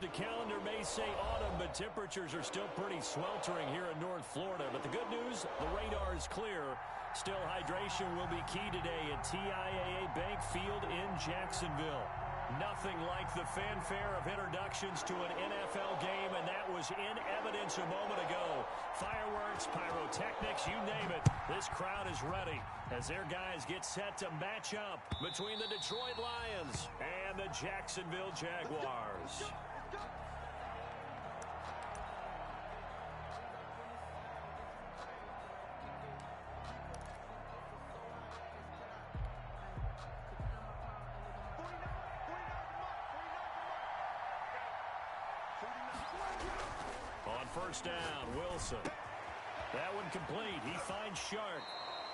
The calendar may say autumn, but temperatures are still pretty sweltering here in North Florida. But the good news, the radar is clear. Still, hydration will be key today at TIAA Bank Field in Jacksonville. Nothing like the fanfare of introductions to an NFL game, and that was in evidence a moment ago. Fireworks, pyrotechnics, you name it. This crowd is ready as their guys get set to match up between the Detroit Lions and the Jacksonville Jaguars. On first down, Wilson. That one complete. He finds Shark.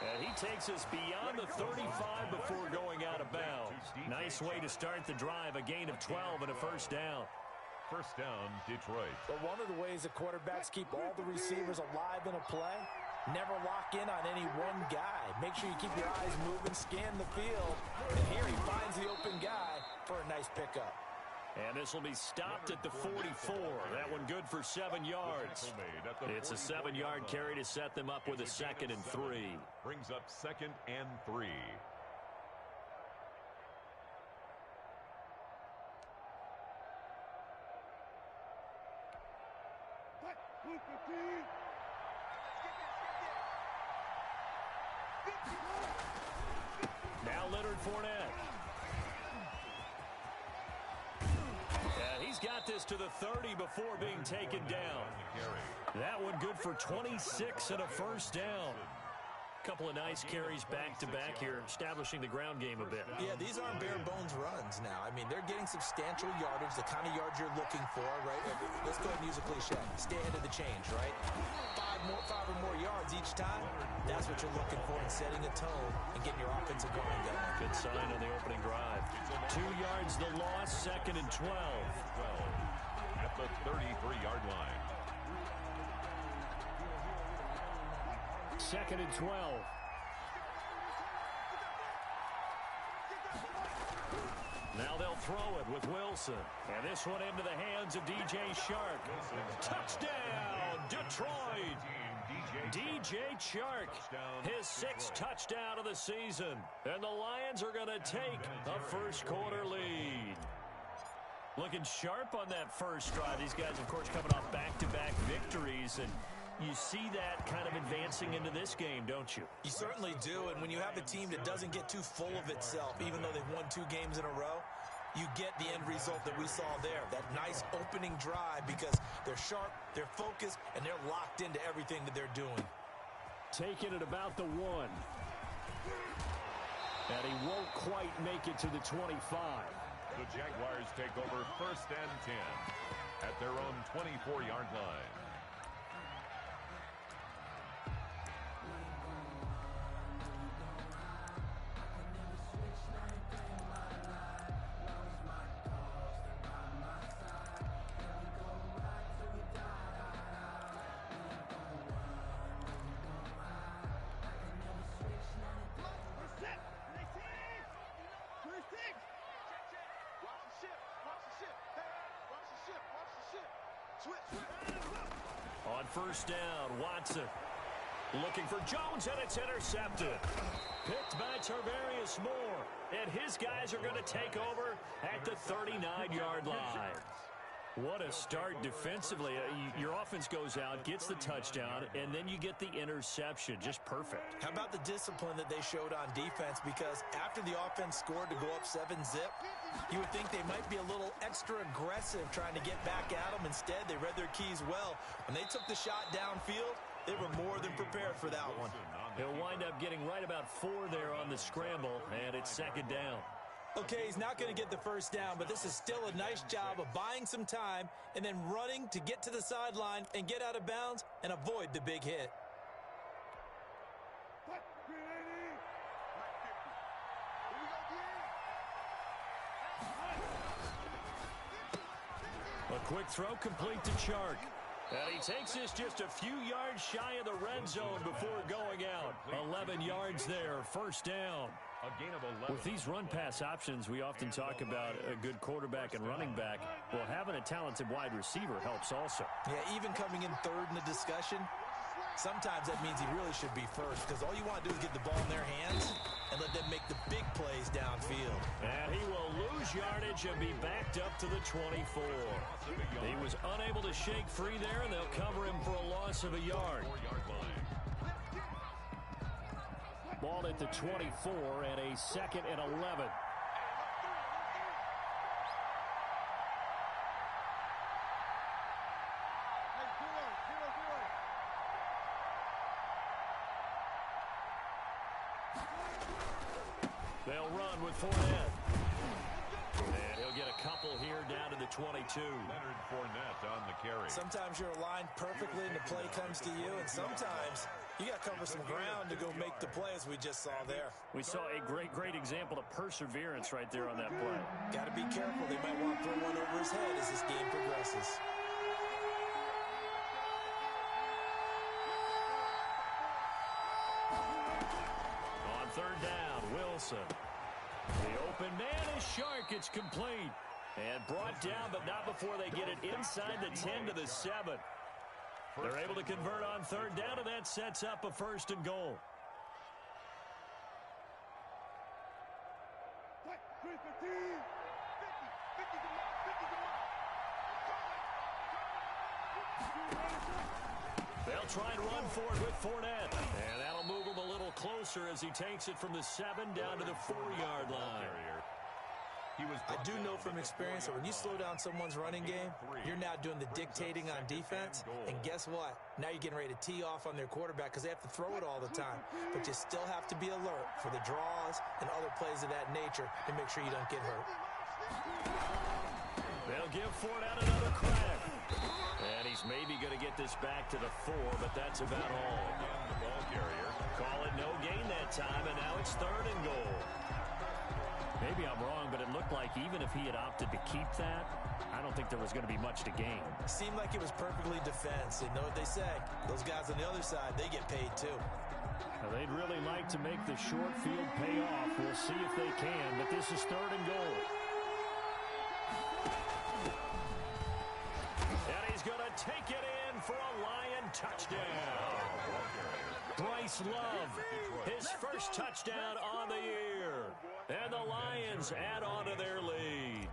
And he takes us beyond the 35 before going out of bounds. Nice way to start the drive. A gain of 12 and a first down. First down, Detroit. But one of the ways that quarterbacks keep all the receivers alive in a play, never lock in on any one guy. Make sure you keep your eyes moving, scan the field. And here he finds the open guy for a nice pickup. And this will be stopped at the 44. That one good for 7 yards. It's a 7-yard carry to set them up with a 2nd and 3. Brings up 2nd and 3. Now Leonard Fournette. He's got this to the 30 before being taken down. That one good for 26 and a first down. Couple of nice carries back-to-back here, establishing the ground game a bit. Yeah, these aren't bare-bones runs now. I mean, they're getting substantial yardage, the kind of yards you're looking for, right? Let's go ahead and use a cliche. Stay ahead of the change, right? Five or more yards each time. That's what you're looking for in setting a tone and getting your offensive line going. Good sign on the opening drive. 2 yards the loss, 2nd and 12. At the 33-yard line. 2nd and 12. Now they'll throw it with Wilson. And this one into the hands of DJ Shark. Touchdown, Detroit! DJ Shark, his 6th touchdown of the season. And the Lions are going to take a first-quarter lead. Looking sharp on that first drive. These guys, of course, coming off back-to-back victories, and you see that kind of advancing into this game, don't you? You certainly do, and when you have a team that doesn't get too full of itself, even though they've won 2 games in a row, you get the end result that we saw there, that nice opening drive, because they're sharp, they're focused, and they're locked into everything that they're doing. Taking it about the 1. And he won't quite make it to the 25. The Jaguars take over 1st and 10 at their own 24-yard line. On first down, Watson looking for Jones, and it's intercepted. Picked by Tarvarius Moore, and his guys are going to take over at the 39-yard line. What a start defensively. Your offense goes out, gets the touchdown, and then you get the interception. Just perfect. How about the discipline that they showed on defense? Because after the offense scored to go up 7-zip, you would think they might be a little extra aggressive trying to get back at them. Instead, they read their keys well. When they took the shot downfield, they were more than prepared for that one. He'll wind up getting right about 4 there on the scramble, and it's 2nd down. Okay, he's not going to get the first down, but this is still a nice job of buying some time and then running to get to the sideline and get out of bounds and avoid the big hit. A quick throw complete to Chark. And he takes this just a few yards shy of the red zone before going out. 11 yards there, first down. A gain of 11. With these run-pass options, we often talk about a good quarterback and running back. Well, having a talented wide receiver helps also. Yeah, even coming in third in the discussion, sometimes that means he really should be first, because all you want to do is get the ball in their hands and let them make the big plays downfield. And he will lose yardage and be backed up to the 24. He was unable to shake free there, and they'll cover him for a loss of a yard. Ball at the 24 and a 2nd and 11. They'll run with Fournette. And he'll get a couple here down to the 22. Leonard Fournette on the carry. Sometimes you're aligned perfectly and the play comes to you, and sometimes you got to cover some ground to go make the play, as we just saw there. We saw a great example of perseverance right there on that play. Got to be careful. They might want to throw one over his head as this game progresses. On 3rd down, Wilson. The open man is Shark. It's complete. And brought down, but not before they get it inside the 10 to the 7. They're able to convert on 3rd down, and that sets up a 1st and goal. They'll try and run for it with Fournette. And that'll move him a little closer as he takes it from the 7 down to the 4-yard line. I do know from experience that when you slow down someone's running game, you're now doing the dictating on defense. And guess what? Now you're getting ready to tee off on their quarterback because they have to throw it all the time. But you still have to be alert for the draws and other plays of that nature to make sure you don't get hurt. They'll give Fournette another crack. And he's maybe going to get this back to the 4, but that's about all. The ball carrier. Call it no gain that time, and now it's 3rd and goal. Maybe I'm wrong, but it looked like even if he had opted to keep that, I don't think there was going to be much to gain. Seemed like it was perfectly defense. You know what they say? Those guys on the other side, they get paid too. Now, they'd really like to make the short field pay off. We'll see if they can, but this is 3rd and goal. And he's going to take it in for a Lion touchdown. Bryce Love, his first touchdown on the year. And the Lions add on to their lead.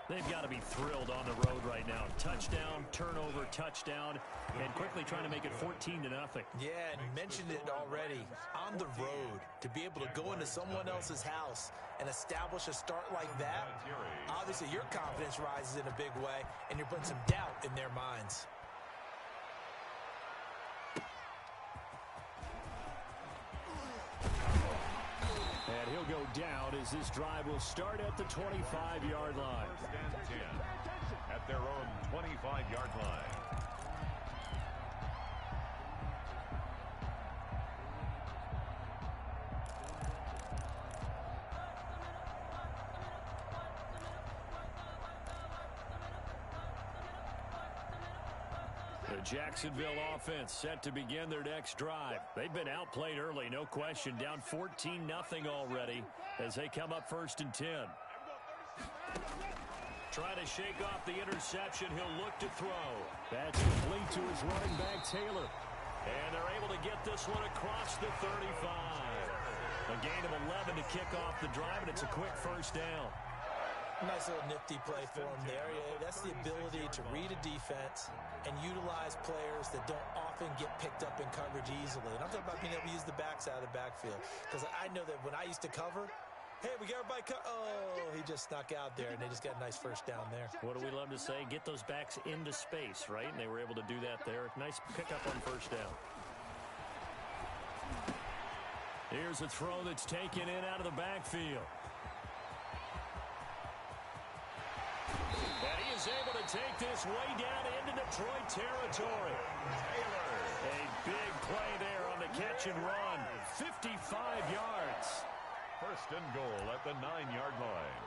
They've got to be thrilled on the road right now. Touchdown, turnover, touchdown, and quickly trying to make it 14-0. Yeah, and mentioned it already. On the road, to be able to go into someone else's house and establish a start like that, obviously your confidence rises in a big way, and you're putting some doubt in their minds. And he'll go down as this drive will start at the 25-yard line. 1st and 10 at their own 25-yard line. The Jacksonville offense set to begin their next drive. They've been outplayed early, no question. Down 14-0 already as they come up 1st and 10. Trying to shake off the interception. He'll look to throw. That's complete to his running back, Taylor. And they're able to get this one across the 35. A gain of 11 to kick off the drive, and it's a quick 1st down. Nice little nifty play for him there. That's the ability to read a defense and utilize players that don't often get picked up in coverage easily. And I'm talking about being able to use the backs out of the backfield. Because I know that when I used to cover, hey, we got everybody oh, he just snuck out there, and they just got a nice 1st down there. What do we love to say? Get those backs into space, right? And they were able to do that there. Nice pickup on 1st down. Here's a throw that's taken in out of the backfield. And he is able to take this way down into Detroit territory. Taylor. A big play there on the catch and run. 55 yards. 1st and goal at the 9-yard line.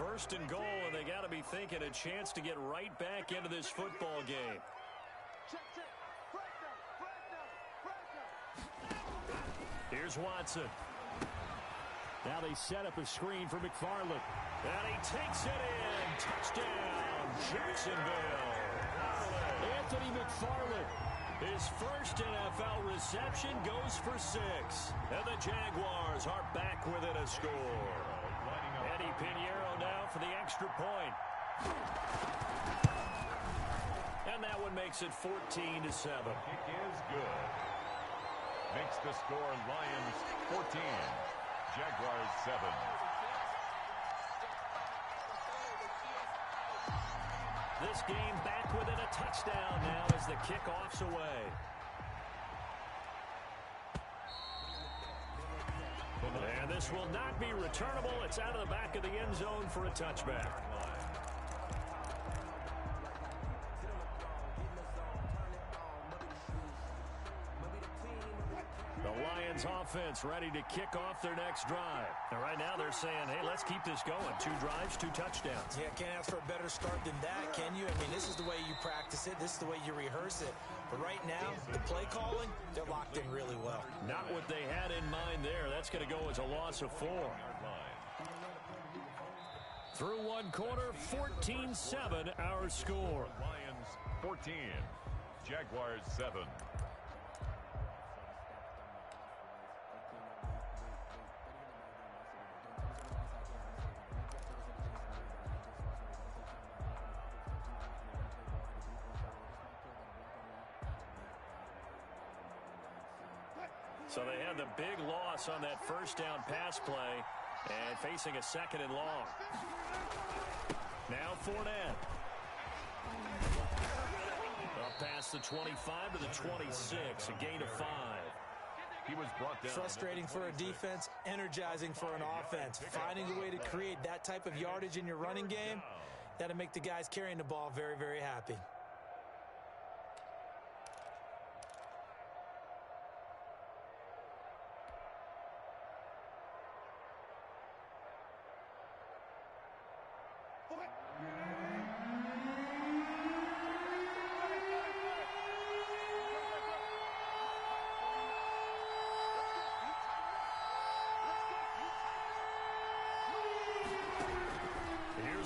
First and goal, and they got to be thinking a chance to get right back into this football game. Here's Watson. Now they set up a screen for McFarland. And he takes it in. Touchdown, Jacksonville. Anthony McFarland. His first NFL reception goes for 6. And the Jaguars are back within a score. Eddie Pinheiro now for the extra point. And that one makes it 14-7. Kick is good. Makes the score Lions 14, Jaguars 7. This game back within a touchdown now as the kickoff's away. And this will not be returnable. It's out of the back of the end zone for a touchback. The Lions offense ready to kick off their next drive. And right now they're saying, hey, let's keep this going. 2 drives, 2 touchdowns. Yeah, can't ask for a better start than that, can you? I mean, this is the way you practice it. This is the way you rehearse it. But right now, the play calling, they're locked in really well. Not what they had in mind there. That's going to go as a loss of 4. Through one quarter, 14-7 our score. Lions 14, Jaguars 7. So they had the big loss on that first down pass play and facing a 2nd and long. Now Fournette. Up past the 25 to the 26, a gain of 5. He was brought down. Frustrating for a defense, energizing for an offense. Finding a way to create that type of yardage in your running game, that'll make the guys carrying the ball very, very happy.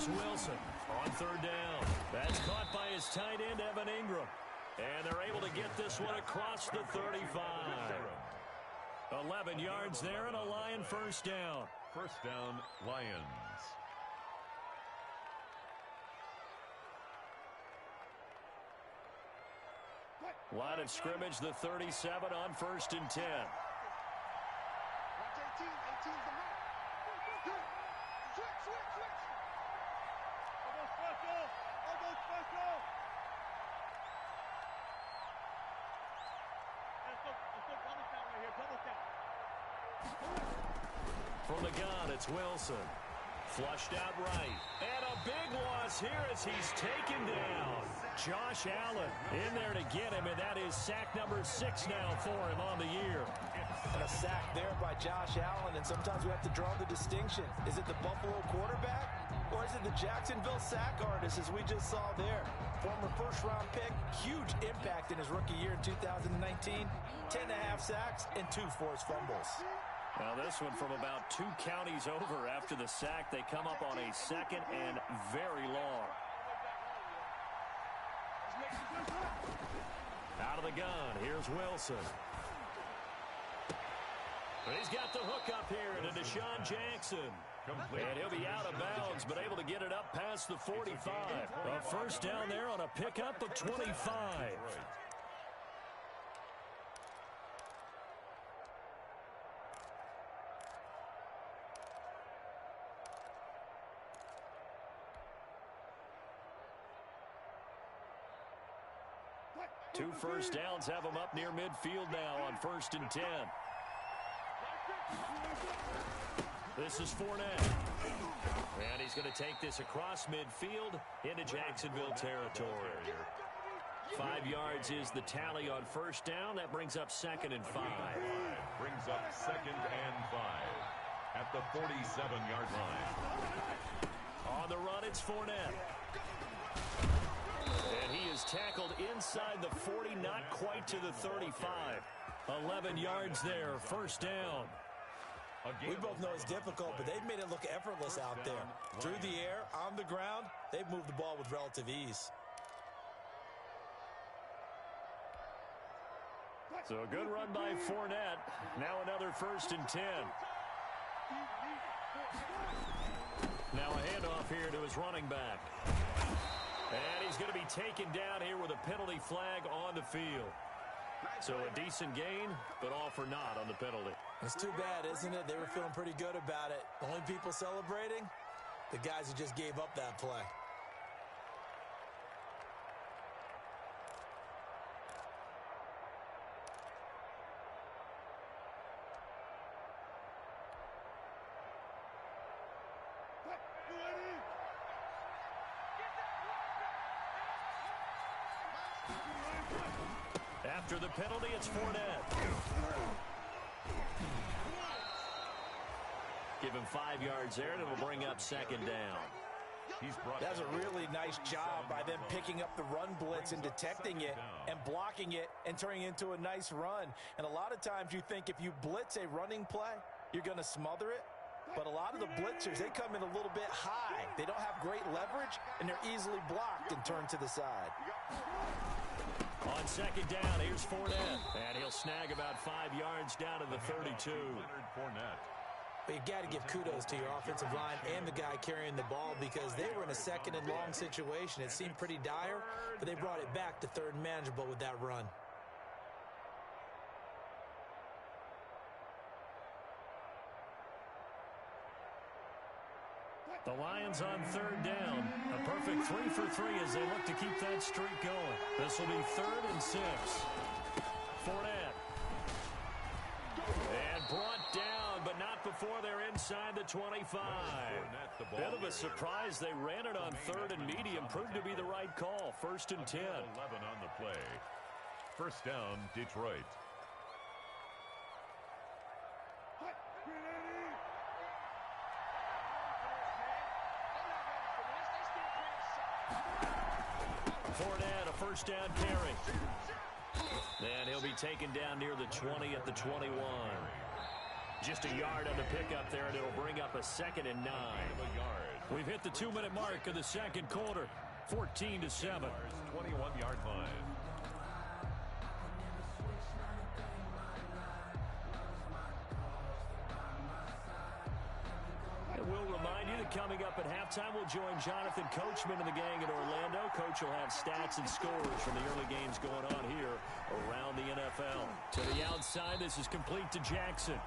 Wilson on 3rd down. That's caught by his tight end, Evan Ingram. And they're able to get this one across the 35. 11 yards there and a Lion first down. First down, Lions. Line of scrimmage, the 37 on 1st and 10. From the gun, it's Wilson. Flushed out right. And a big loss here as he's taken down. Josh Allen in there to get him, and that is sack number 6 now for him on the year. And a sack there by Josh Allen, and sometimes we have to draw the distinction. Is it the Buffalo quarterback, or is it the Jacksonville sack artist, as we just saw there? Former first-round pick, huge impact in his rookie year in 2019. 10.5 sacks and 2 forced fumbles. Now this one from about 2 counties over after the sack. They come up on a 2nd and very long. Out of the gun, here's Wilson. He's got the hook up here to Deshaun Jackson. And he'll be out of bounds, but able to get it up past the 45. A first down there on a pickup of 25. 2 first downs have him up near midfield now on 1st and 10. This is Fournette. And he's going to take this across midfield into Jacksonville territory. 5 yards is the tally on first down. That brings up 2nd and 5. Brings up 2nd and 5 at the 47-yard line. On the run, it's Fournette. And he is tackled inside the 40, not quite to the 35. 11 yards there, first down. We both know it's difficult, but they've made it look effortless out there. Through the air, on the ground, they've moved the ball with relative ease. So a good run by Fournette. Now another 1st and 10. Now a handoff here to his running back. And he's going to be taken down here with a penalty flag on the field. So a decent gain, but all for naught on the penalty. It's too bad, isn't it? They were feeling pretty good about it. The only people celebrating, the guys who just gave up that play. After the penalty, it's Fournette. Give him 5 yards there, and it'll bring up 2nd down. That's a really nice job by them picking up the run blitz and detecting it and blocking it and turning it into a nice run. And a lot of times you think if you blitz a running play, you're going to smother it. But a lot of the blitzers, they come in a little bit high. They don't have great leverage, and they're easily blocked and turned to the side. On 2nd down, here's Fournette. And he'll snag about 5 yards down to the 32. But you got to give kudos to your offensive line and the guy carrying the ball because they were in a 2nd and long situation. It seemed pretty dire, but they brought it back to 3rd and manageable with that run. The Lions on 3rd down. A perfect 3 for 3 as they look to keep that streak going. This will be 3rd and 6. Fournette. And brought down, but not before they're inside the 25. Bit of a surprise. They ran it on 3rd and medium. Proved to be the right call. 1st and 10. 11 on the play. 1st down, Detroit. Fournette, a 1st down carry. And he'll be taken down near the 20 at the 21. Just a yard on the pickup there, and it'll bring up a 2nd and 9. We've hit the 2-minute mark of the 2nd quarter. 14-7. 21-yard line. And we'll remind you that coming up at halftime, we'll join Jonathan Coachman and the gang in Orlando. Coach will have stats and scores from the early games going on here around the NFL. To the outside, this is complete to Jackson.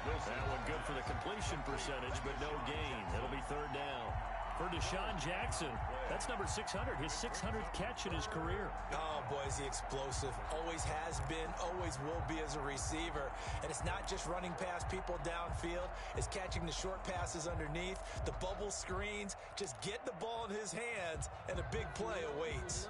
That one good for the completion percentage, but no gain. It'll be 3rd down. For Deshaun Jackson, that's number 600, his 600th catch in his career. Oh, boy, is he explosive. Always has been, always will be as a receiver. And it's not just running past people downfield. It's catching the short passes underneath, the bubble screens. Just get the ball in his hands, and a big play awaits.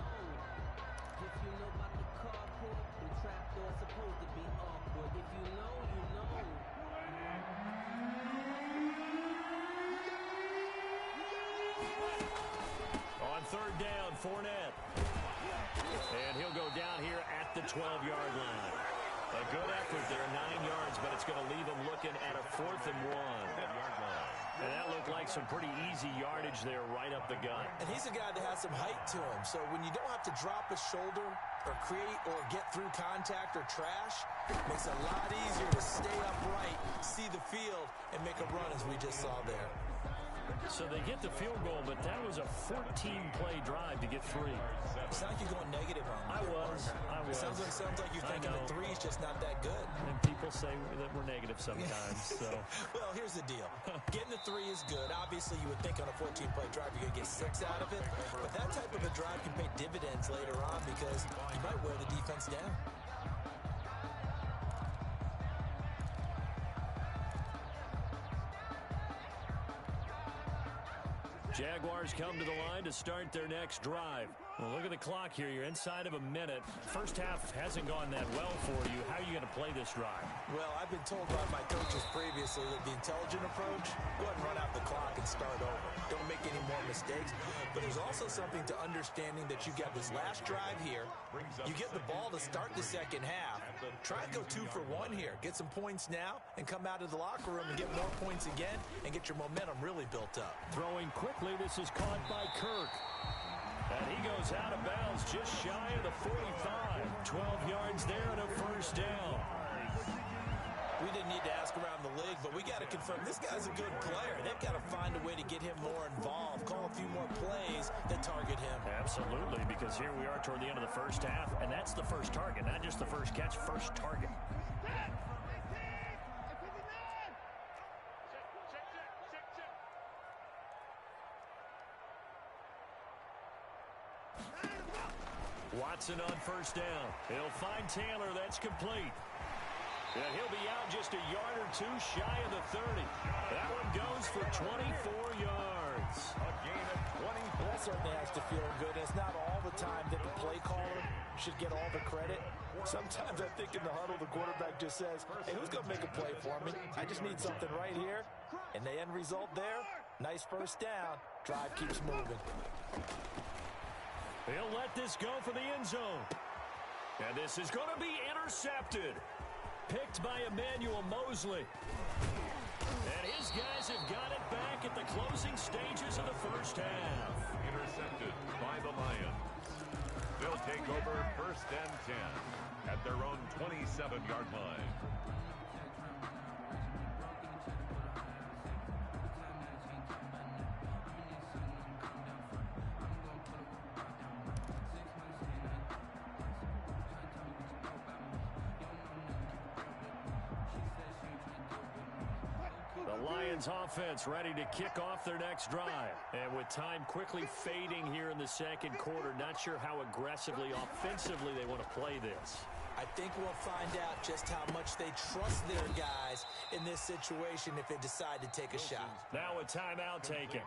On 3rd down, Fournette. And he'll go down here at the 12-yard line. A good effort there, 9 yards, but it's going to leave him looking at a 4th and 1. And that looked like some pretty easy yardage there right up the gut. And he's a guy that has some height to him, so when you don't have to drop a shoulder or create or get through contact or trash, it makes it a lot easier to stay upright, see the field, and make a run as we just saw there. So they get the field goal, but that was a 14-play drive to get 3. It's not like you're going negative on me. I was. It sounds like you're thinking the 3 is just not that good. And people say that we're negative sometimes. So. Well, here's the deal. Getting the 3 is good. Obviously, you would think on a 14-play drive you're going to get 6 out of it. But that type of a drive can pay dividends later on because you might wear the defense down. Jaguars come to the line to start their next drive. Well, look at the clock here. You're inside of a minute. First half hasn't gone that well for you. How are you going to play this drive? Well, I've been told by my coaches previously that the intelligent approach, go ahead and run out the clock and start over. Don't make any more mistakes. But there's also something to understanding that you got this last drive here. You get the ball to start the second half. Try and go 2 for 1 here. Get some points now and come out of the locker room and get more points again and get your momentum really built up. Throwing quickly. This is caught by Kirk. And he goes out of bounds just shy of the 45. 12 yards there and a first down. We didn't need to ask around the league, but we got to confirm this guy's a good player. They've got to find a way to get him more involved, call a few more plays that target him. Absolutely, because here we are toward the end of the first half, and that's the first target, not just the first catch, first target. Watson on first down. He'll find Taylor. That's complete. And he'll be out just a yard or 2 shy of the 30. That one goes for 24 yards. A gain of 24. That certainly has to feel good. It's not all the time that the play caller should get all the credit. Sometimes I think in the huddle, the quarterback just says, hey, who's going to make a play for me? I just need something right here. And the end result there, nice first down. Drive keeps moving. He'll let this go for the end zone. And this is going to be intercepted. Picked by Emmanuel Mosley. And his guys have got it back at the closing stages of the first half. Intercepted by the Lions. They'll take over first and 10 at their own 27-yard line. Lions offense ready to kick off their next drive. And with time quickly fading here in the second quarter, not sure how aggressively, offensively they want to play this. I think we'll find out just how much they trust their guys in this situation if they decide to take a shot. Now a timeout taken.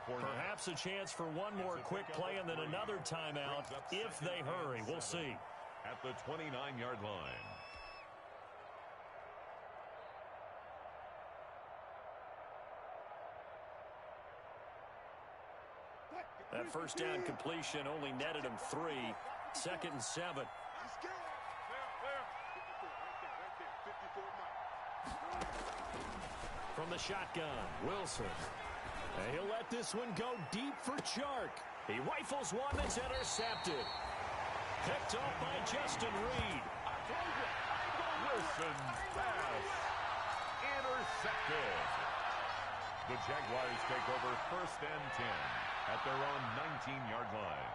Perhaps a chance for one more quick play and then another timeout if they hurry. We'll see. At the 29-yard line. That first down completion only netted him 3. 2nd and 7. From the shotgun, Wilson. And he'll let this one go deep for Chark. He rifles one that's intercepted. Picked off by Justin Reed. Wilson's pass. Intercepted. The Jaguars take over first and 10 at their own 19-yard line.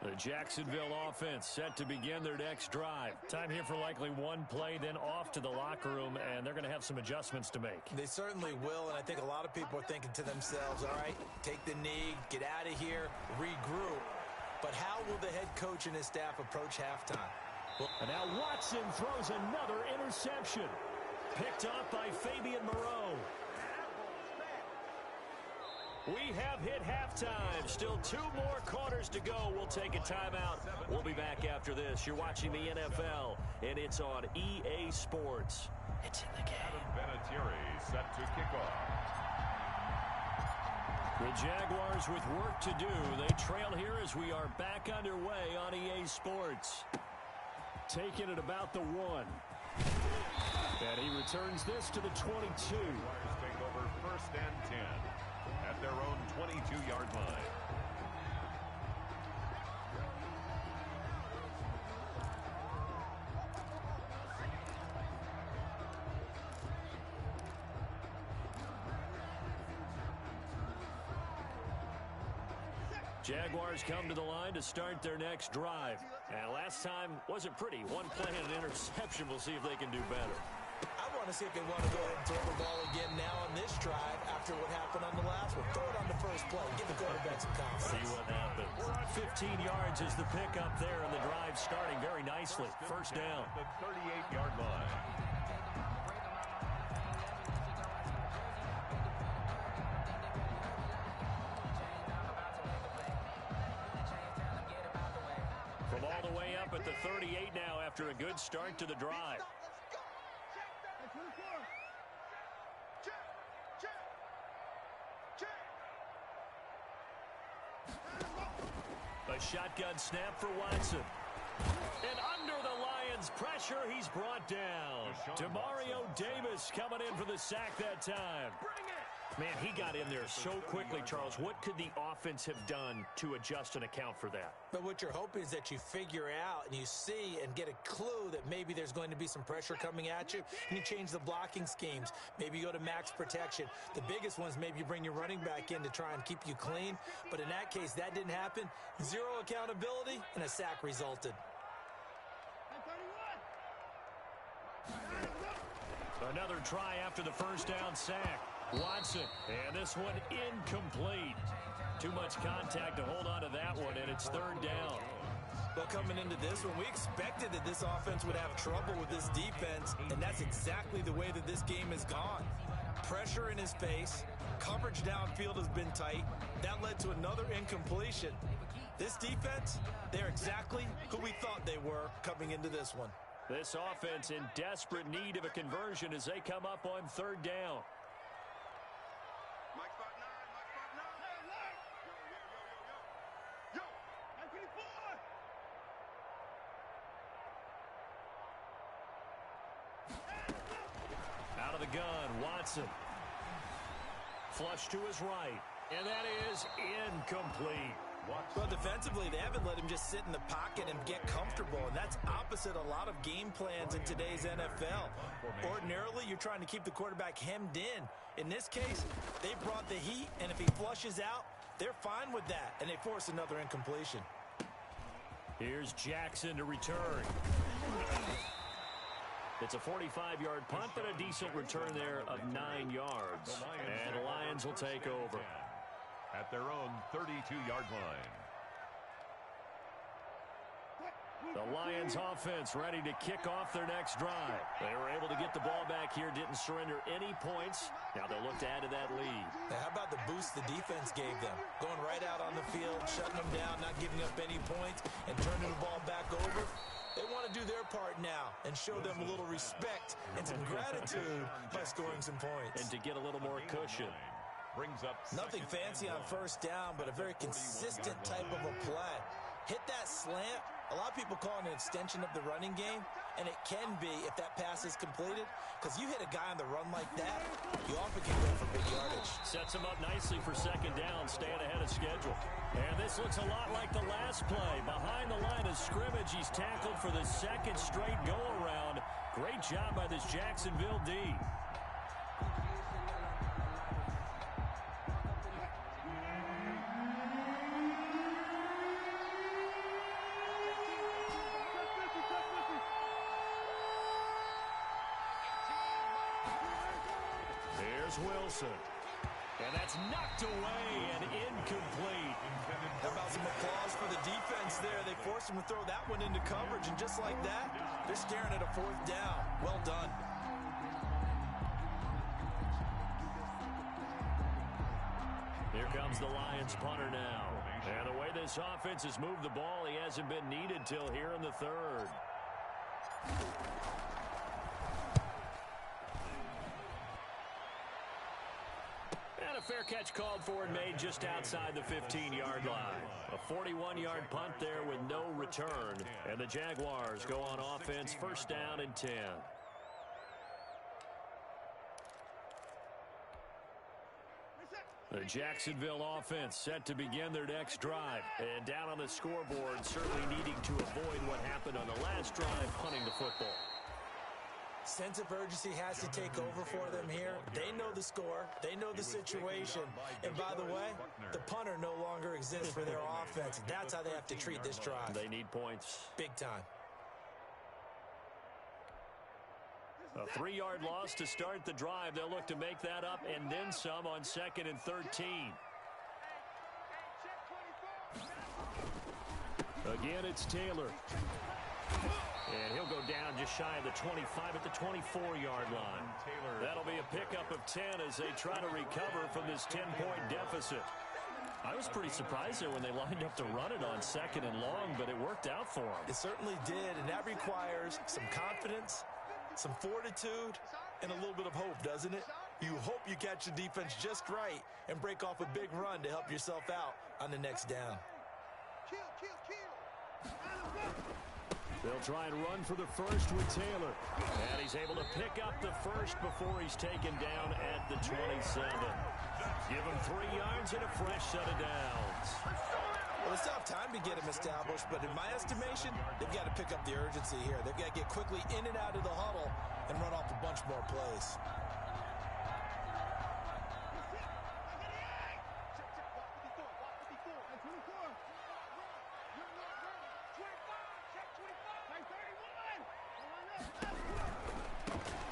The Jacksonville offense set to begin their next drive. Time here for likely one play, then off to the locker room, and they're going to have some adjustments to make. They certainly will, and I think a lot of people are thinking to themselves, all right, take the knee, get out of here, regroup. But how will the head coach and his staff approach halftime? And now Watson throws another interception. Picked off by Fabian Moreau. We have hit halftime. Still 2 more quarters to go. We'll take a timeout. We'll be back after this. You're watching the NFL, and it's on EA Sports. It's in the game. Vinatieri set to kick off. The Jaguars with work to do. They trail here as we are back underway on EA Sports. Taking it about the 1. And he returns this to the 22. Jaguars take over first and 10. At their own 22-yard line. Jaguars come to the line to start their next drive. And last time wasn't pretty. 1 play and an interception. We'll see if they can do better. I want to see if they want to go ahead and throw the ball again now on this drive after what happened on the last one. Throw it on the play. Give the quarterback some confidence. See what happens. 15 yards is the pickup there, and the drive starting very nicely. First down. The 38-yard line. From all the way up at the 38 now after a good start to the drive. A shotgun snap for Watson. And under the Lions' pressure, he's brought down. Demario Davis coming in for the sack that time. Man, he got in there so quickly, Charles. What could the offense have done to adjust and account for that? But what you're hoping is that you figure out and you see and get a clue that maybe there's going to be some pressure coming at you, and you change the blocking schemes. Maybe you go to max protection. The biggest ones, maybe you bring your running back in to try and keep you clean. But in that case, that didn't happen. Zero accountability, and a sack resulted. Another try after the first down sack. Watson, and this one incomplete. Too much contact to hold on to that one, and it's third down. Well, coming into this one, we expected that this offense would have trouble with this defense, and that's exactly the way that this game has gone. Pressure in his face, coverage downfield has been tight. That led to another incompletion. This defense, they're exactly who we thought they were coming into this one. This offense in desperate need of a conversion as they come up on third down. Out of the gun, Watson. Flush to his right, and that is incomplete. Well, defensively, they haven't let him just sit in the pocket and get comfortable, and that's opposite a lot of game plans in today's NFL. Ordinarily, you're trying to keep the quarterback hemmed in. In this case, they brought the heat, and if he flushes out, they're fine with that, and they force another incompletion. Here's Jackson to return. It's a 45-yard punt, but a decent return there of 9 yards. And the Lions will take over at their own 32-yard line. The Lions offense ready to kick off their next drive. They were able to get the ball back here, didn't surrender any points. Now they'll look to add to that lead. Now, how about the boost the defense gave them? Going right out on the field, shutting them down, not giving up any points, and turning the ball back over. They want to do their part now and show them a little respect and some gratitude by scoring some points. And to get a little more cushion. Brings up nothing fancy on first down, but a very consistent type of a play. Hit that slant. A lot of people call it an extension of the running game, and it can be if that pass is completed, because you hit a guy on the run like that, you often can go for big yardage. Sets him up nicely for second down, staying ahead of schedule. And this looks a lot like the last play. Behind the line of scrimmage, he's tackled for the second straight go-around. Great job by this Jacksonville D. Wilson. And that's knocked away and incomplete. How about some applause for the defense there? They forced him to throw that one into coverage, and just like that, they're staring at a fourth down. Well done. Here comes the Lions punter now. And the way this offense has moved the ball, he hasn't been needed till here in the third. And a fair catch called for and made just outside the 15-yard line. A 41-yard punt there with no return. And the Jaguars go on offense, first down and 10. The Jacksonville offense set to begin their next drive. And down on the scoreboard, certainly needing to avoid what happened on the last drive, punting the football. Sense of urgency has to take over for them here. They know the score. They know the situation. And by the way, the punter no longer exists for their offense. That's how they have to treat this drive. They need points. Big time. A 3-yard loss to start the drive. They'll look to make that up and then some on 2nd and 13. Again, it's Taylor. And he'll go down just shy of the 25 at the 24-yard line. That'll be a pickup of 10 as they try to recover from this 10-point deficit. I was pretty surprised there when they lined up to run it on 2nd and long, but it worked out for them. It certainly did, and that requires some confidence, some fortitude, and a little bit of hope, doesn't it? You hope you catch the defense just right and break off a big run to help yourself out on the next down. They'll try and run for the first with Taylor. And he's able to pick up the first before he's taken down at the 27. Give him 3 yards and a fresh set of downs. Well, they still have time to get him established, but in my estimation, they've got to pick up the urgency here. They've got to get quickly in and out of the huddle and run off a bunch more plays.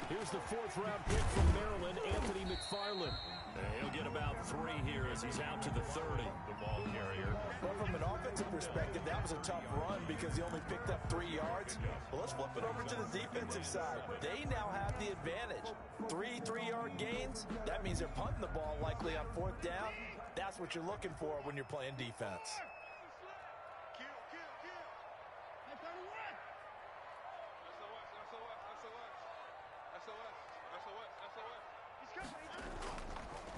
Here's the 4th-round pick from Maryland, Anthony McFarland. He'll get about 3 here as he's out to the 30. The ball carrier. Well, from an offensive perspective, that was a tough run because he only picked up 3 yards. Well, let's flip it over to the defensive side. They now have the advantage. 3 3-yard gains. That means they're punting the ball likely on 4th down. That's what you're looking for when you're playing defense.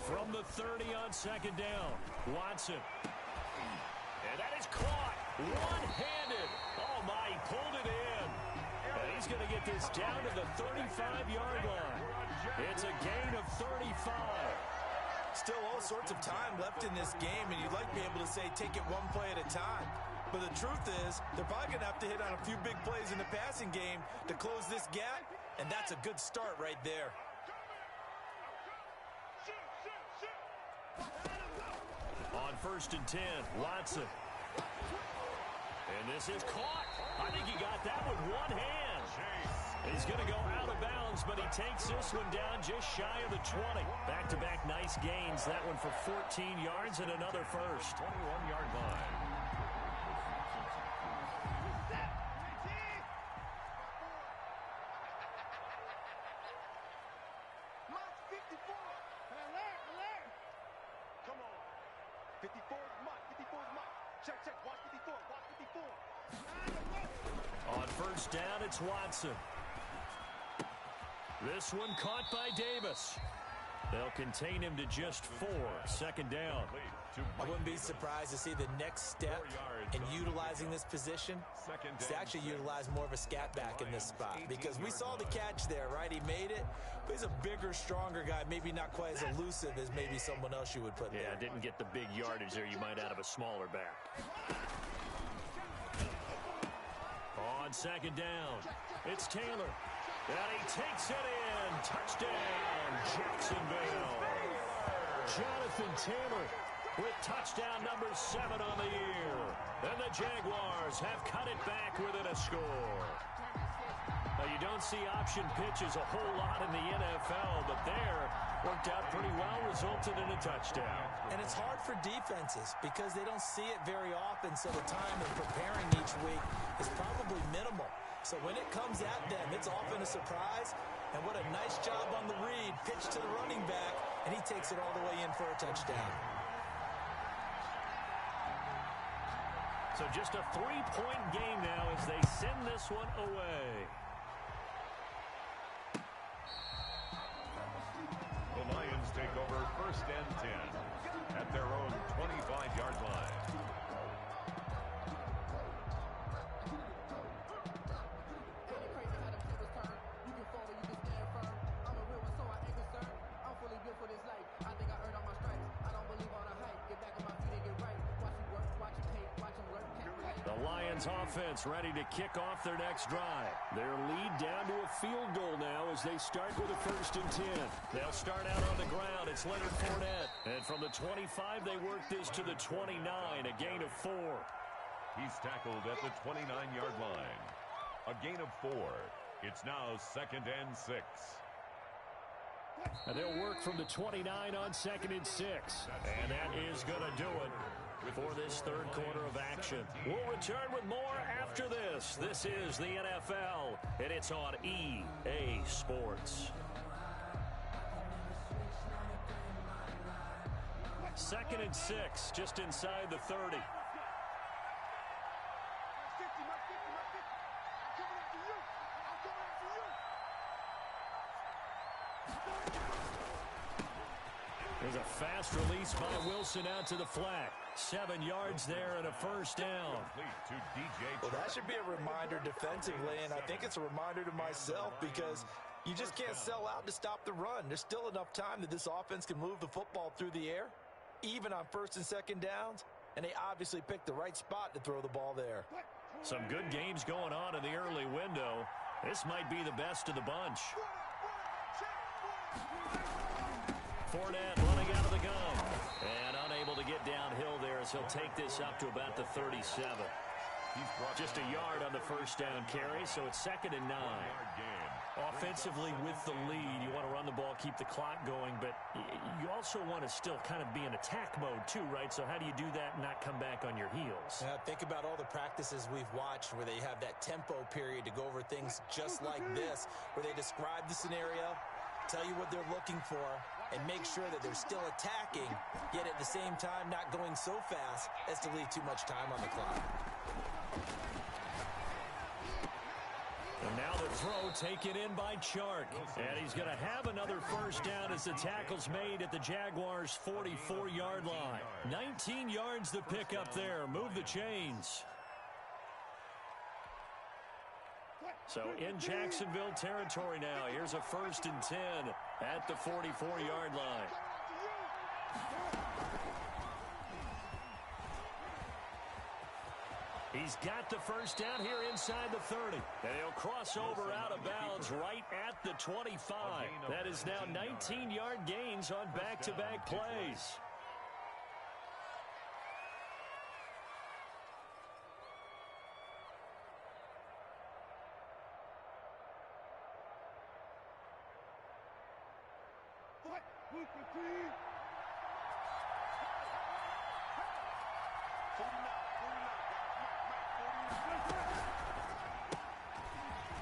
From the 30 on 2nd down, Watson. And that is caught one-handed. Oh, my, he pulled it in. And he's going to get this down to the 35-yard line. It's a gain of 35. Still all sorts of time left in this game, and you'd like to be able to say take it one play at a time. But the truth is, they're probably going to have to hit on a few big plays in the passing game to close this gap, and that's a good start right there. On 1st and 10, Watson. And this is caught. I think he got that with one hand. He's going to go out of bounds, but he takes this one down just shy of the 20. Back-to-back nice gains. That one for 14 yards and another first. 21-yard line. On 1st down, it's Watson. This one caught by Davis. They'll contain him to just 4. 2nd down. I wouldn't be surprised to see the next step in utilizing this position is to actually utilize more of a scat back in this spot, because we saw the catch there, right? He made it, but he's a bigger, stronger guy, maybe not quite as elusive as maybe someone else you would put there. Yeah, didn't get the big yardage there you might out of a smaller back. On 2nd down, it's Taylor. And he takes it in. Touchdown, Jacksonville. Jonathan Taylor with touchdown number 7 on the year. And the Jaguars have cut it back within a score. Now, you don't see option pitches a whole lot in the NFL, but there worked out pretty well, resulted in a touchdown. And it's hard for defenses because they don't see it very often, so the time in preparing each week is probably minimal. So when it comes at them, it's often a surprise. And what a nice job on the read. Pitch to the running back, and he takes it all the way in for a touchdown. So just a 3-point game now as they send this one away. The Lions take over 1st and 10 at their own 25-yard line. The Lions offense ready to kick off their next drive. Their lead down to a field goal now as they start with a 1st and 10. They'll start out on the ground. It's Leonard Fournette. And from the 25, they work this to the 29, a gain of 4. He's tackled at the 29-yard line. A gain of 4. It's now 2nd and 6. And they'll work from the 29 on 2nd and 6. And that is going to do it for this third quarter of action. We'll return with more after this. This is the NFL, and it's on EA Sports. 2nd and 6, just inside the 30. There's a fast release by Wilson out to the flat. 7 yards there and a first down. Well, that should be a reminder defensively, and I think it's a reminder to myself because you just can't sell out to stop the run. There's still enough time that this offense can move the football through the air, even on 1st and 2nd downs, and they obviously picked the right spot to throw the ball there. Some good games going on in the early window. This might be the best of the bunch. Fournette running out of the gun and unable to get downhill there as he'll take this up to about the 37. Just a yard on the first down carry, so it's 2nd and 9. Offensively with the lead, you want to run the ball, keep the clock going, but you also want to still kind of be in attack mode too, right? So how do you do that and not come back on your heels? Think about all the practices we've watched where they have that tempo period to go over things just like this, where they describe the scenario, tell you what they're looking for, and make sure that they're still attacking, yet at the same time not going so fast as to leave too much time on the clock. And now the throw taken in by Chark. And he's going to have another first down as the tackle's made at the Jaguars' 44-yard line. 19 yards to pick up there. Move the chains. So in Jacksonville territory now. Here's a 1st and 10 at the 44-yard line. He's got the first down here inside the 30. And he'll cross over out of bounds right at the 25. That is now 19-yard gains on back-to-back plays.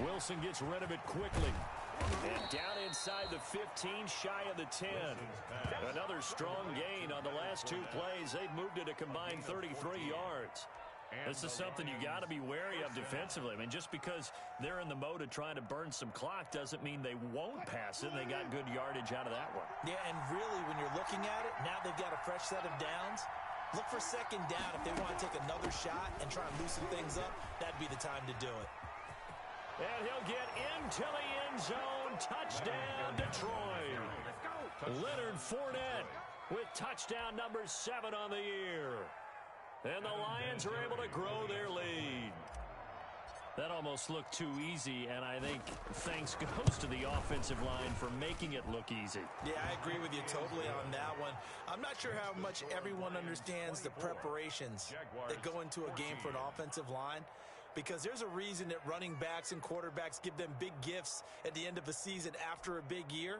Wilson gets rid of it quickly. And down inside the 15, shy of the 10. Another strong gain on the last 2 plays. They've moved it a combined 33 yards. This is something you got to be wary of defensively. I mean, just because they're in the mode of trying to burn some clock doesn't mean they won't pass it. They got good yardage out of that one. Yeah, and really, when you're looking at it, now they've got a fresh set of downs. Look for 2nd down if they want to take another shot and try and loosen things up. That'd be the time to do it. And he'll get into the end zone. Touchdown, Detroit. Leonard Fournette with touchdown number 7 on the year. And the Lions are able to grow their lead. That almost looked too easy, and I think thanks goes to the offensive line for making it look easy. Yeah, I agree with you totally on that one. I'm not sure how much everyone understands the preparations that go into a game for an offensive line, because there's a reason that running backs and quarterbacks give them big gifts at the end of a season after a big year.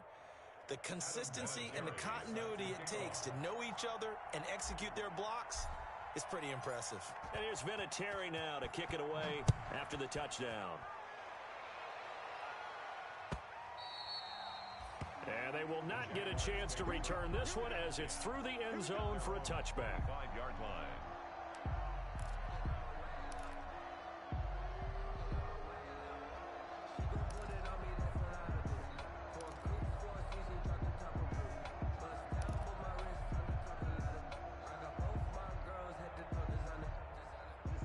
The consistency and the continuity it takes to know each other and execute their blocks is pretty impressive. And here's Vinatieri now to kick it away after the touchdown. And they will not get a chance to return this one as it's through the end zone for a touchback. 5-yard line.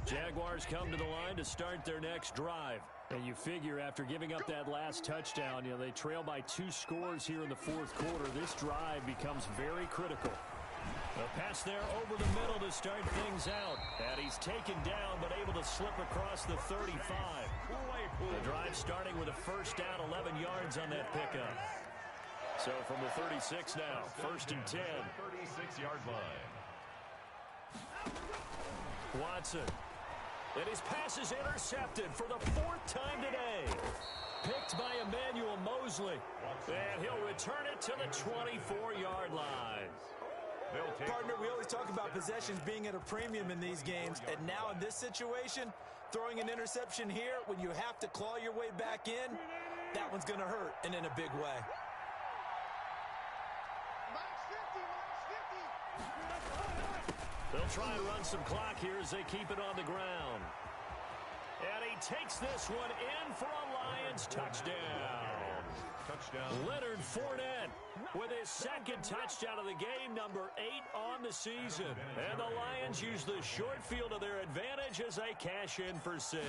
Jaguars come to the line to start their next drive. And you figure after giving up that last touchdown, they trail by 2 scores here in the 4th quarter. This drive becomes very critical. A pass there over the middle to start things out. And he's taken down but able to slip across the 35. The drive starting with a first down, 11 yards on that pickup. So from the 36 now, 1st and 10. 36-yard line. Watson. And his pass is intercepted for the 4th time today. Picked by Emmanuel Mosley. And he'll return it to the 24-yard line. Partner, we always talk about possessions being at a premium in these games. And now in this situation, throwing an interception here when you have to claw your way back in, that one's going to hurt, and in a big way. They'll try and run some clock here as they keep it on the ground. And he takes this one in for a Lions touchdown. Leonard Fournette with his 2nd touchdown of the game, number 8 on the season. And the Lions use the short field to their advantage as they cash in for 6.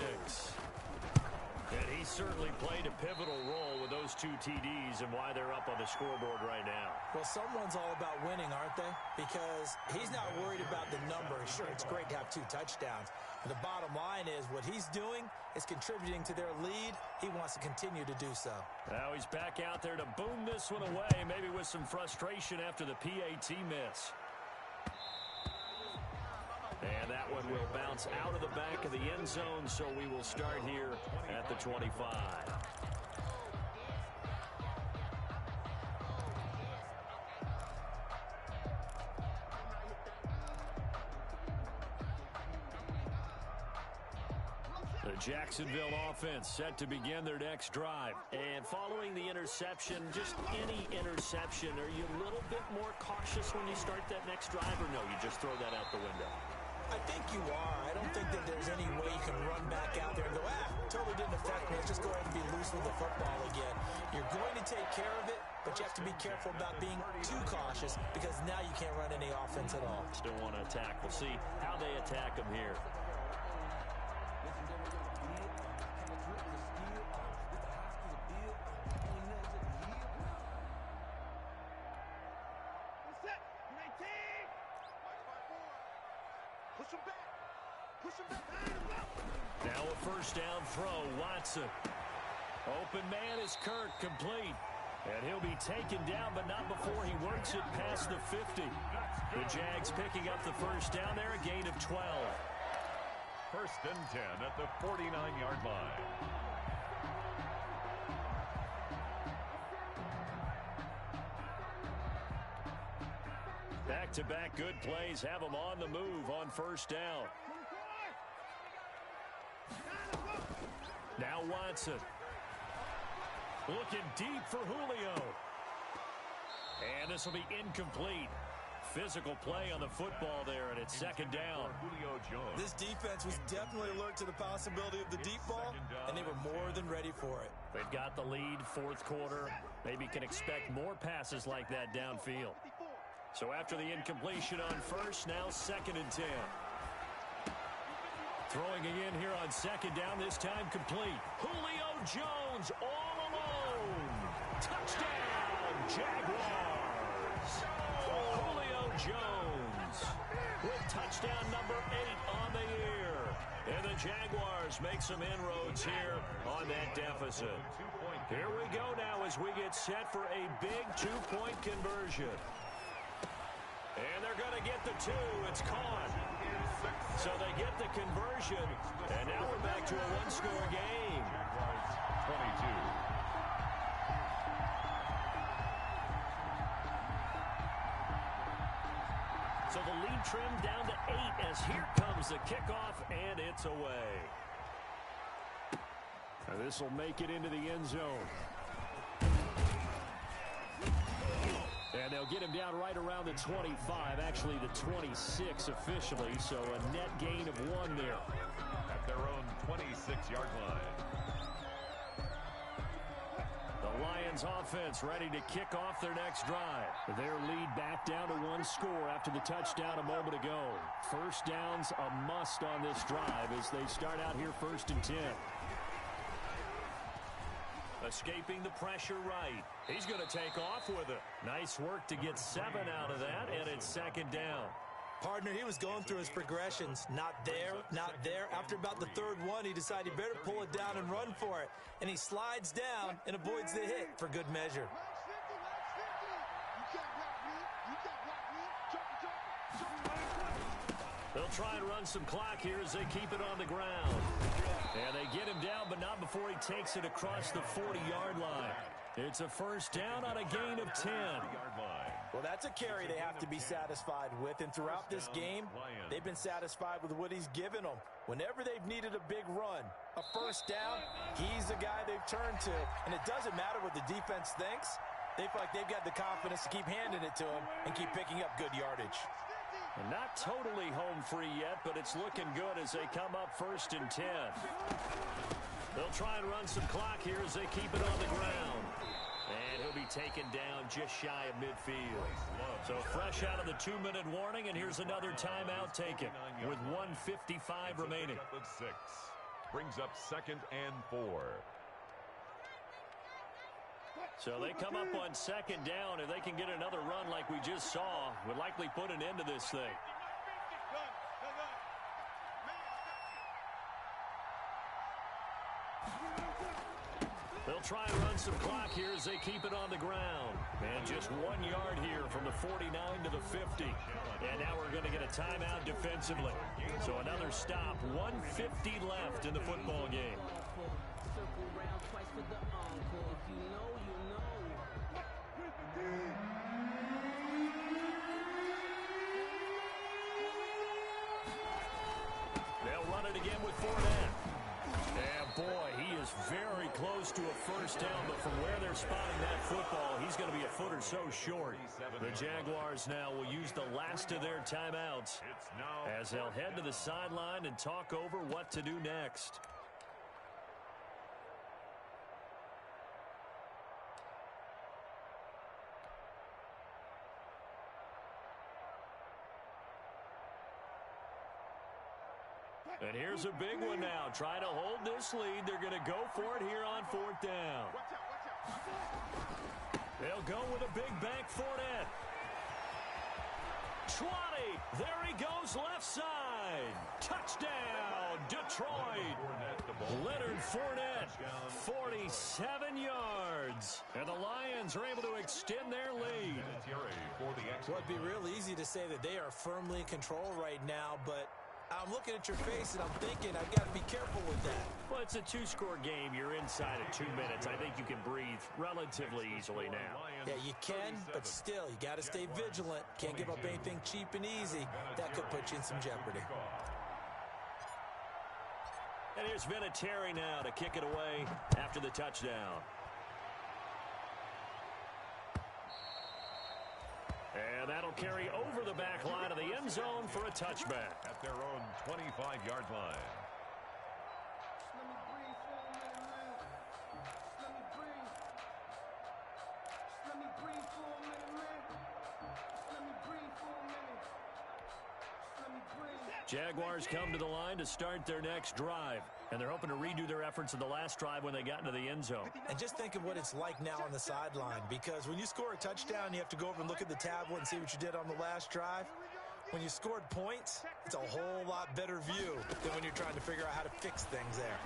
And he certainly played a pivotal role with those 2 TDs and why they're up on the scoreboard right now. Well, someone's all about winning, aren't they? Because he's not worried about the number. Sure, it's great to have 2 touchdowns. But the bottom line is what he's doing is contributing to their lead. He wants to continue to do so. Now he's back out there to boom this one away, maybe with some frustration after the PAT miss. And that one will bounce out of the back of the end zone, so we will start here at the 25. The Jacksonville offense set to begin their next drive. And following the interception, just any interception, are you a little bit more cautious when you start that next drive, or no, you just throw that out the window? I think you are. I don't think that there's any way you can run back out there and go, totally didn't affect me. Let's just go ahead and be loose with the football again. You're going to take care of it, but you have to be careful about being too cautious because now you can't run any offense at all. Still want to attack. We'll see how they attack them here. Now a first down throw, Watson. Open man is Kirk, complete. And he'll be taken down, but not before he works it past the 50. The Jags picking up the first down there, a gain of 12. 1st and 10 at the 49-yard line. Back-to-back good plays have them on the move on first down. Now Watson. Looking deep for Julio. And this will be incomplete. Physical play on the football there, and it's 2nd down. This defense was definitely alert to the possibility of the deep ball, and they were more than ready for it. They've got the lead, 4th quarter. Maybe can expect more passes like that downfield. So after the incompletion on first, now 2nd and 10. Throwing again here on 2nd down, this time complete. Julio Jones all alone. Touchdown, Jaguars. Julio Jones with touchdown number 8 on the year. And the Jaguars make some inroads here on that deficit. Here we go now as we get set for a big 2-point conversion. And they're going to get the 2. It's caught. So they get the conversion, and now we're back to a 1-score game. 22. So the lead trimmed down to 8 as here comes the kickoff, and it's away. Now this will make it into the end zone. And they'll get him down right around the 25, actually the 26 officially, so a net gain of 1 there. At their own 26-yard line. The Lions offense ready to kick off their next drive. Their lead back down to 1 score after the touchdown a moment ago. First down's a must on this drive as they start out here 1st and 10. Escaping the pressure right. He's going to take off with it. Nice work to get 7 out of that, and it's 2nd down. Partner, he was going through his progressions. Not there, not there. After about the 3rd one, he decided he better pull it down and run for it. And he slides down and avoids the hit for good measure. They'll try and run some clock here as they keep it on the ground. And they get him down, but not before he takes it across the 40-yard line. It's a first down on a gain of 10. Well, that's a carry they have to be satisfied with, and throughout this game, they've been satisfied with what he's given them. Whenever they've needed a big run, a first down, he's the guy they've turned to. And it doesn't matter what the defense thinks. They feel like they've got the confidence to keep handing it to him and keep picking up good yardage. And not totally home free yet, but it's looking good as they come up first and 10. They'll try and run some clock here as they keep it on the ground. And he'll be taken down just shy of midfield. So fresh out of the 2-minute warning, and here's another timeout taken with 1:55 remaining. Brings up 2nd and 4. So they come up on 2nd down. If they can get another run like we just saw, would likely put an end to this thing. They'll try and run some clock here as they keep it on the ground. And just 1 yard here from the 49 to the 50. And now we're going to get a timeout defensively. So another stop. 1:50 left in the football game. They'll run it again with Fournette. And boy, he is very close to a first down, but from where they're spotting that football, he's going to be a foot or so short. The Jaguars now will use the last of their timeouts as they'll head to the sideline and talk over what to do next. And here's a big one now. Trying to hold this lead. They're going to go for it here on 4th down. They'll go with a big bank Fournette. 20. There he goes left side. Touchdown, Detroit. Leonard Fournette, 47 yards. And the Lions are able to extend their lead. Well, it'd be real easy to say that they are firmly in control right now, but I'm looking at your face and I'm thinking I've got to be careful with that. Well, it's a 2-score game. You're inside of 2 minutes. I think you can breathe relatively easily now. Yeah, you can, but still, you got to stay vigilant. Can't give up anything cheap and easy. That could put you in some jeopardy. And here's Vinatieri now to kick it away after the touchdown. And that'll carry over the back line of the end zone for a touchback. At their own 25-yard line. Jaguars come to the line to start their next drive. And they're hoping to redo their efforts in the last drive when they got into the end zone. And just think of what it's like now on the sideline, because when you score a touchdown, you have to go over and look at the tablet and see what you did on the last drive. When you scored points, it's a whole lot better view than when you're trying to figure out how to fix things there.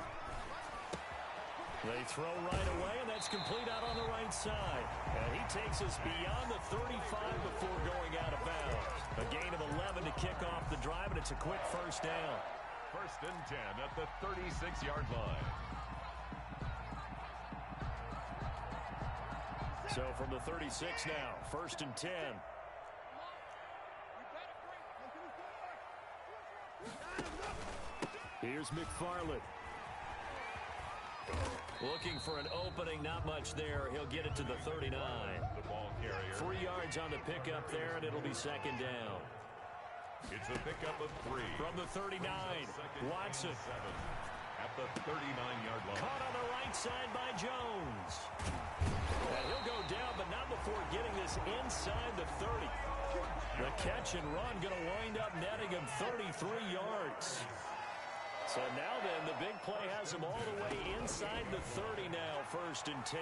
They throw right away, and that's complete out on the right side. And he takes us beyond the 35 before going out of bounds. A gain of 11 to kick off the drive, and it's a quick first down. 1st and 10 at the 36-yard line. So from the 36 now, 1st and 10. Here's McFarland. Looking for an opening, not much there. He'll get it to the 39. The ball carrier. 3 yards on the pickup there, and it'll be 2nd down. It's a pickup of 3. From the 39, Watson. At the 39-yard line. Caught on the right side by Jones. And he'll go down, but not before getting this inside the 30. The catch and run going to wind up netting him 33 yards. So now then, the big play has him all the way inside the 30 now, 1st and 10.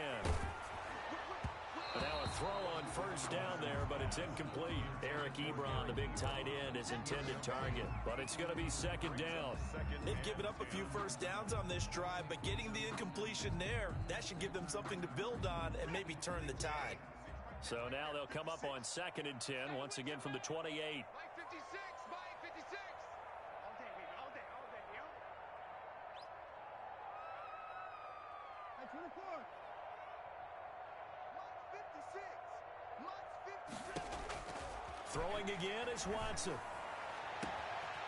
Now a throw on first down there, but it's incomplete. Eric Ebron, the big tight end, is intended target, but it's going to be 2nd down. They've given up a few first downs on this drive, but getting the incompletion there, that should give them something to build on and maybe turn the tide. So now they'll come up on 2nd and 10, once again from the 28. Throwing again is Watson.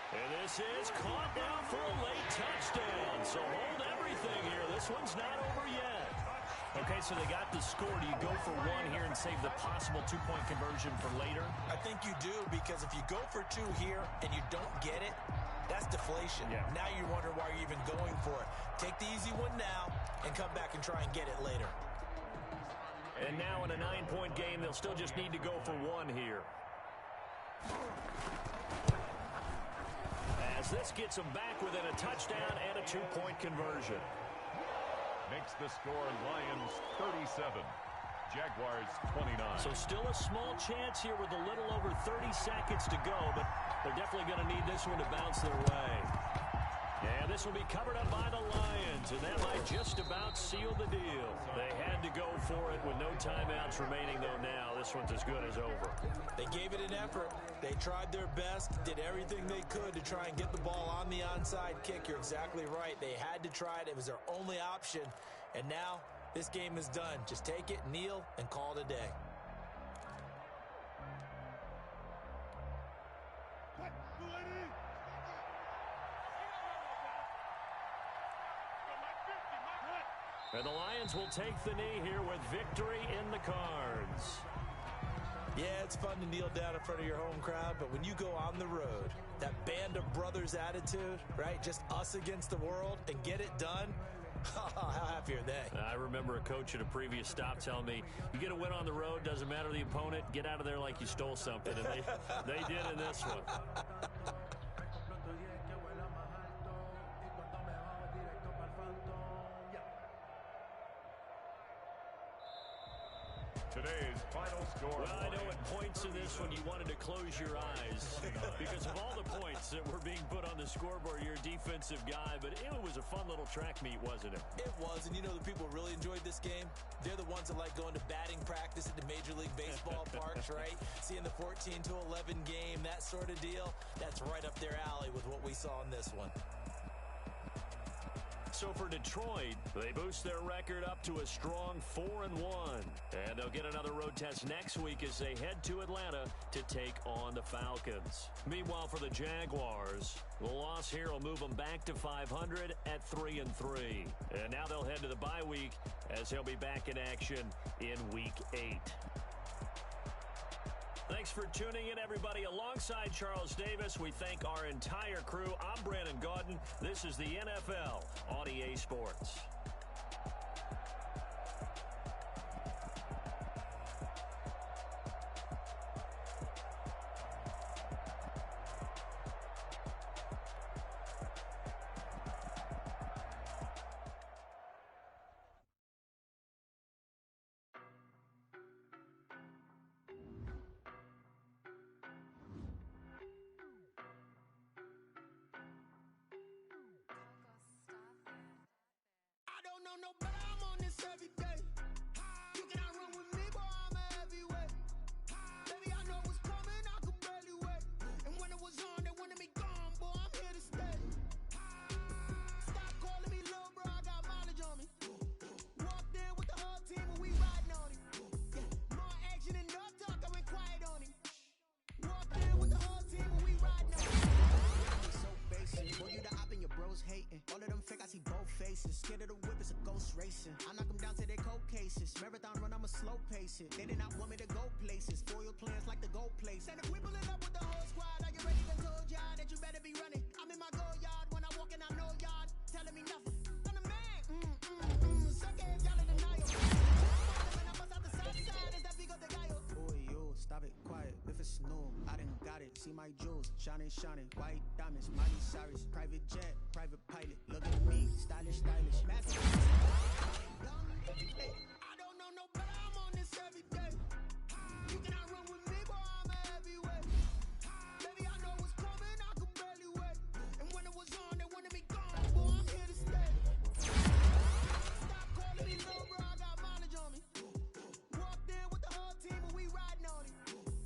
And this is caught now for a late touchdown. So hold everything here. This one's not over yet. Okay, so they got the score. Do you go for one here and save the possible two-point conversion for later? I think you do, because if you go for two here and you don't get it, that's deflation. Yeah. Now you wonder why you're even going for it. Take the easy one now and come back and try and get it later. And now in a 9-point game, they'll still just need to go for one here. As this gets them back within a touchdown and a two-point conversion. Makes the score Lions 37, Jaguars 29. So still a small chance here with a little over 30 seconds to go, but they're definitely going to need this one to bounce their way. And this will be covered up by the Lions, and that might just about seal the deal. They had to go for it with no timeouts remaining, though now this one's as good as over. They gave it an effort. They tried their best, did everything they could to try and get the ball on the onside kick. You're exactly right. They had to try it. It was their only option. And now this game is done. Just take it, kneel, and call it a day. And the Lions will take the knee here with victory in the cards. Yeah, it's fun to kneel down in front of your home crowd, but when you go on the road, that band of brothers attitude, right? Just us against the world and get it done. How happy are they? I remember a coach at a previous stop telling me, you get a win on the road, doesn't matter the opponent, get out of there like you stole something. And they did in this one. Today's final score. Well, I know at points in this one you wanted to close your eyes because of all the points that were being put on the scoreboard. You're a defensive guy, but it was a fun little track meet, wasn't it? It was, and you know the people really enjoyed this game? They're the ones that like going to batting practice at the Major League Baseball parks, right? Seeing the 14-11 game, that sort of deal, that's right up their alley with what we saw in this one. So for Detroit, they boost their record up to a strong 4-1. And they'll get another road test next week as they head to Atlanta to take on the Falcons. Meanwhile, for the Jaguars, the loss here will move them back to 500 at 3-3. And now they'll head to the bye week as they'll be back in action in Week 8. Thanks for tuning in, everybody. Alongside Charles Davis, we thank our entire crew. I'm Brandon Gaudin. This is the NFL on EA Sports. No, but I'm on this every day. You cannot run with me, boy, I'm a heavyweight. Baby, I know what's coming, I could barely wait. And when it was on, they wanted me gone, boy, I'm here to stay. Stop calling me little bro, I got mileage on me. Walked in with the whole team and we riding on him. Yeah, more action and no talk, I went quiet on him. Walked in with the whole team and we riding on him. So basic, boy, you the op and your bros hating. All of them fake, I see both faces. Scared of the whip, it's a ghost racing. I knock them down to their cold cases. Marathon run, I'ma slow pace it. They did not want me to go places. Foil plans like the gold place. And if we pulling up with the whole squad, are you ready to told y'all that you better be running? I'm in my go yard when I walk in, I know y'all telling me nothing. I'm the man. Suck ass, y'all in denial. When I bust out the south side, is that Vigo de Gallo? Boy, yo, stop it, quiet. If it's snow, I done got it. See my jewels, shining, shining. White diamonds, Miley Cyrus. Private jet, private pilot. Look at me, stylish, stylish. Massive. Hey, I don't know no better, I'm on this every day. You cannot run with me, boy, I'm a heavyweight. Baby, I know what's coming, I could barely wait. And when it was on, they wanted me gone, boy, I'm here to stay. Stop calling me little bro, I got mileage on me. Walked in with the whole team and we riding on him.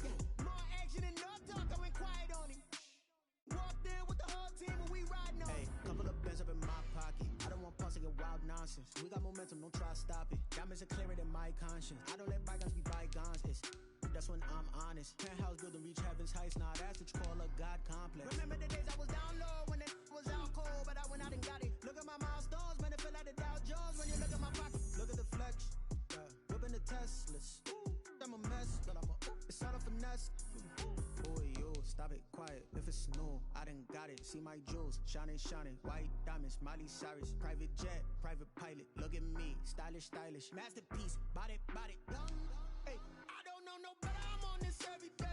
Yeah, more action and no talk, I went quiet on him. Walked in with the whole team and we riding on him. Hey, couple of bands up in my pocket. I don't want pause to get wild. wild nonsense. We got momentum, don't try to stop it. Diamonds are clearer than my conscience. I don't let bygones be bygones. That's when I'm honest. Penthouse building, reach heaven's heights. Nah, that's what you call a God complex. Remember the days I was down low when it was out cold, but I went out and got it. Look at my milestones, man, it feel like the Dow Jones when you look at my pocket. Look at the flex, whipping the Teslas. I'm a mess, but it's all a finesse. Boy, yo, stop it, quiet. If it's new, I done got it. See my jewels, shining, white diamonds, Miley Cyrus, private jet, private pilot. Look at me, stylish, masterpiece, body, young. Hey, I don't know no better. I'm on this every day.